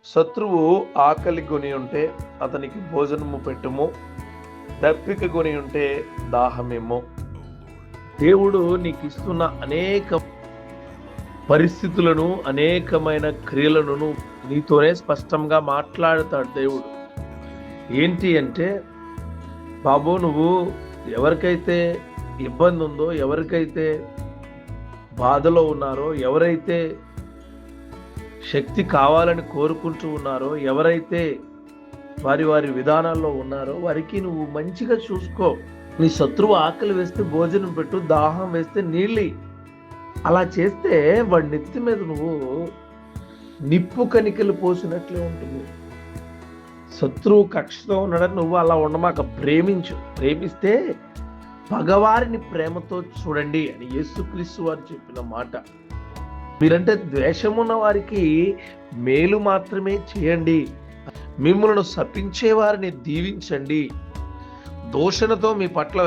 శత్రువు ఆకలి కొని ఉంటే అతనికి భోజనము పెట్టుము, దప్పిక కొని ఉంటే దాహమేమో. దేవుడు నీకు ఇస్తున్న అనేక పరిస్థితులను, అనేకమైన క్రియలను నీతోనే స్పష్టంగా మాట్లాడతాడు దేవుడు. ఏంటి అంటే, బాబు నువ్వు ఎవరికైతే ఇబ్బంది ఉందో, ఎవరికైతే బాధలో ఉన్నారో, ఎవరైతే శక్తి కావాలని కోరుకుంటూ ఉన్నారో, ఎవరైతే వారి వారి విధానాల్లో ఉన్నారో వారికి నువ్వు మంచిగా చూసుకో. నీ శత్రువు ఆకలి వేస్తే భోజనం పెట్టు, దాహం వేస్తే నీళ్ళి. అలా చేస్తే వాడి నెత్తి మీద నువ్వు నిప్పు కణికలు పోసినట్లే ఉంటుంది. శత్రువు కక్షతో ఉన్నాడని నువ్వు అలా ఉండమాక, ప్రేమించు. ప్రేమిస్తే పగవారిని ప్రేమతో చూడండి అని యేసుక్రీస్తు వారు చెప్పిన మాట. మీరంటే ద్వేషమున్న వారికి మేలు మాత్రమే చేయండి, మిమ్మల్ని శపించే వారిని దీవించండి, దూషణతో మీ పట్ల